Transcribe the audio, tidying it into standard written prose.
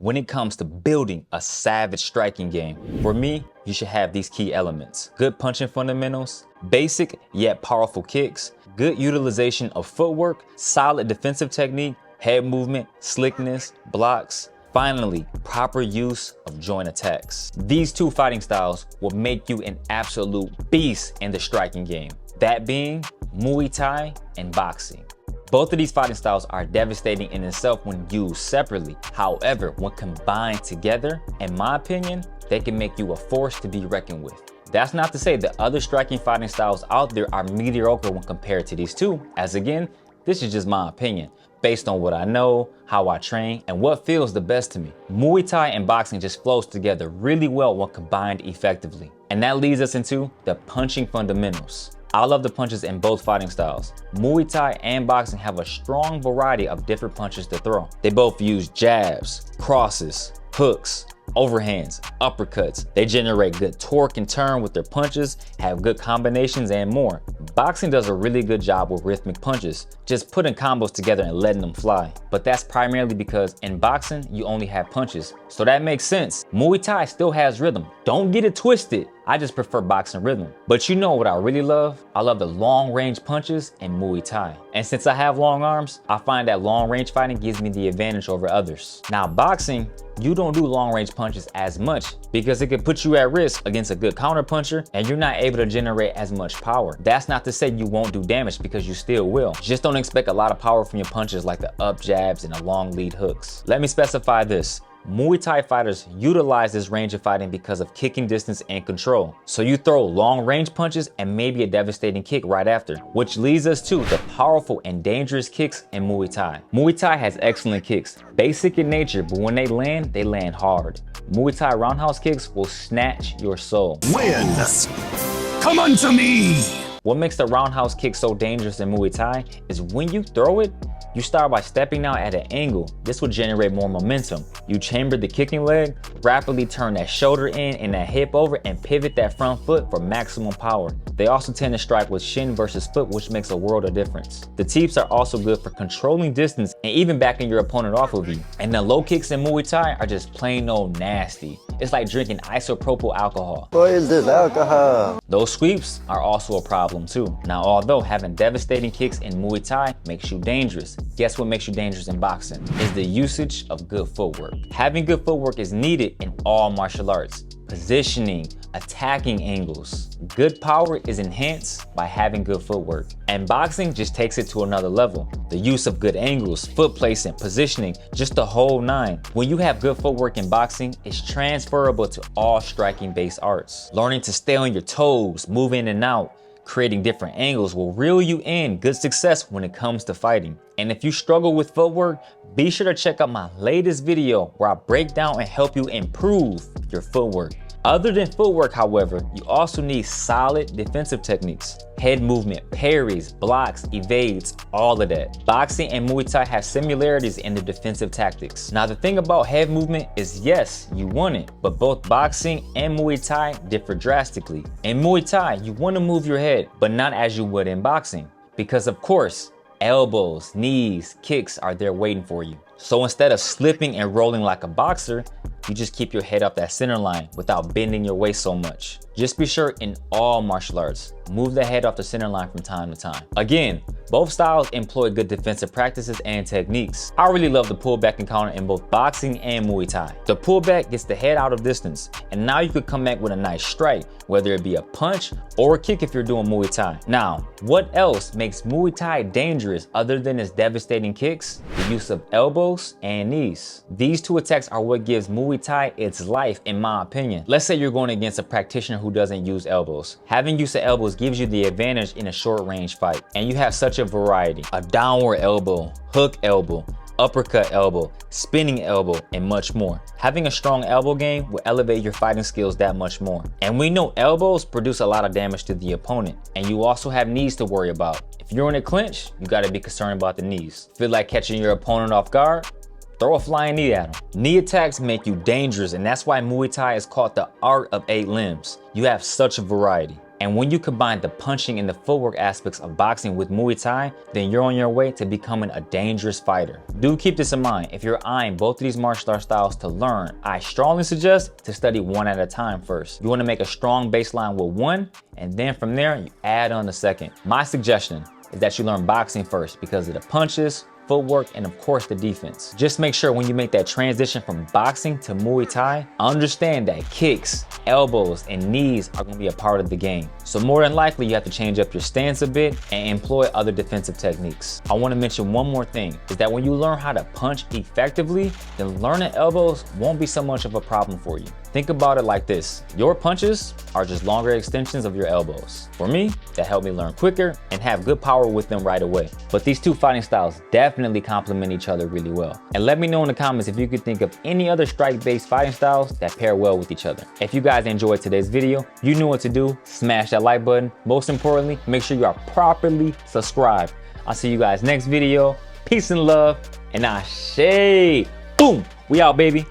When it comes to building a savage striking game, for me, you should have these key elements. Good punching fundamentals, basic yet powerful kicks, good utilization of footwork, solid defensive technique, head movement, slickness, blocks. Finally, proper use of joint attacks. These two fighting styles will make you an absolute beast in the striking game. That being Muay Thai and boxing. Both of these fighting styles are devastating in itself when used separately. However, when combined together, in my opinion, they can make you a force to be reckoned with. That's not to say that other striking fighting styles out there are mediocre when compared to these two, as again, this is just my opinion, based on what I know, how I train, and what feels the best to me. Muay Thai and boxing just flows together really well when combined effectively. And that leads us into the punching fundamentals. I love the punches in both fighting styles. Muay Thai and boxing have a strong variety of different punches to throw. They both use jabs, crosses, hooks, overhands, uppercuts. They generate good torque and turn with their punches, have good combinations, and more. Boxing does a really good job with rhythmic punches, just putting combos together and letting them fly. But that's primarily because in boxing, you only have punches. So that makes sense. Muay Thai still has rhythm. Don't get it twisted. I just prefer boxing rhythm. But you know what I really love? I love the long range punches in Muay Thai. And since I have long arms, I find that long range fighting gives me the advantage over others. Now boxing, you don't do long range punches as much because it could put you at risk against a good counter puncher and you're not able to generate as much power. That's not to say you won't do damage because you still will. Just don't expect a lot of power from your punches like the up jabs and the long lead hooks. Let me specify this. Muay Thai fighters utilize this range of fighting because of kicking distance and control. So you throw long range punches and maybe a devastating kick right after, which leads us to the powerful and dangerous kicks in Muay Thai. Muay Thai has excellent kicks, basic in nature, but when they land hard. Muay Thai roundhouse kicks will snatch your soul. Win! Come unto me! What makes the roundhouse kick so dangerous in Muay Thai is when you throw it, you start by stepping out at an angle. This will generate more momentum. You chamber the kicking leg, rapidly turn that shoulder in and that hip over and pivot that front foot for maximum power. They also tend to strike with shin versus foot, which makes a world of difference. The teeps are also good for controlling distance and even backing your opponent off of you. And the low kicks in Muay Thai are just plain old nasty. It's like drinking isopropyl alcohol. What is this alcohol? Those sweeps are also a problem too. Now, although having devastating kicks in Muay Thai makes you dangerous, guess what makes you dangerous in boxing? Is the usage of good footwork. Having good footwork is needed in all martial arts. Positioning, attacking angles. Good power is enhanced by having good footwork. And boxing just takes it to another level. The use of good angles, foot placement, positioning, just the whole nine. When you have good footwork in boxing, it's transferable to all striking-based arts. Learning to stay on your toes, move in and out, creating different angles will reel you in good success when it comes to fighting. And if you struggle with footwork, be sure to check out my latest video where I break down and help you improve your footwork. Other than footwork, however, you also need solid defensive techniques. Head movement, parries, blocks, evades, all of that. Boxing and Muay Thai have similarities in their defensive tactics. Now the thing about head movement is yes, you want it, but both boxing and Muay Thai differ drastically. In Muay Thai, you want to move your head, but not as you would in boxing. Because of course, elbows, knees, kicks are there waiting for you. So instead of slipping and rolling like a boxer, you just keep your head up that center line without bending your waist so much. Just be sure in all martial arts, move the head off the center line from time to time. Again, both styles employ good defensive practices and techniques. I really love the pullback encounter in both boxing and Muay Thai. The pullback gets the head out of distance, and now you could come back with a nice strike, whether it be a punch or a kick if you're doing Muay Thai. Now, what else makes Muay Thai dangerous other than its devastating kicks? The use of elbows and knees. These two attacks are what gives Muay Thai its life, in my opinion. Let's say you're going against a practitioner who doesn't use elbows. Having use of elbows gives you the advantage in a short range fight, and you have such a variety. A downward elbow, hook elbow, uppercut elbow, spinning elbow, and much more. Having a strong elbow game will elevate your fighting skills that much more. And we know elbows produce a lot of damage to the opponent, and you also have knees to worry about. If you're in a clinch, you gotta be concerned about the knees. Feel like catching your opponent off guard? Throw a flying knee at them. Knee attacks make you dangerous, and that's why Muay Thai is called the art of 8 limbs. You have such a variety. And when you combine the punching and the footwork aspects of boxing with Muay Thai, then you're on your way to becoming a dangerous fighter. Do keep this in mind. If you're eyeing both of these martial art styles to learn, I strongly suggest to study one at a time first. You want to make a strong baseline with one, and then from there, you add on the second. My suggestion is that you learn boxing first because of the punches, footwork, and of course the defense. Just make sure when you make that transition from boxing to Muay Thai, understand that kicks, elbows, and knees are gonna be a part of the game. So more than likely, you have to change up your stance a bit and employ other defensive techniques. I wanna mention one more thing, is that when you learn how to punch effectively, then learning elbows won't be so much of a problem for you. Think about it like this. Your punches are just longer extensions of your elbows. For me, that helped me learn quicker and have good power with them right away. But these two fighting styles definitely complement each other really well. And let me know in the comments if you could think of any other strike-based fighting styles that pair well with each other. If you guys enjoyed today's video, you know what to do. Smash that like button. Most importantly, make sure you are properly subscribed. I'll see you guys next video. Peace and love, and ashe. Boom, we out, baby.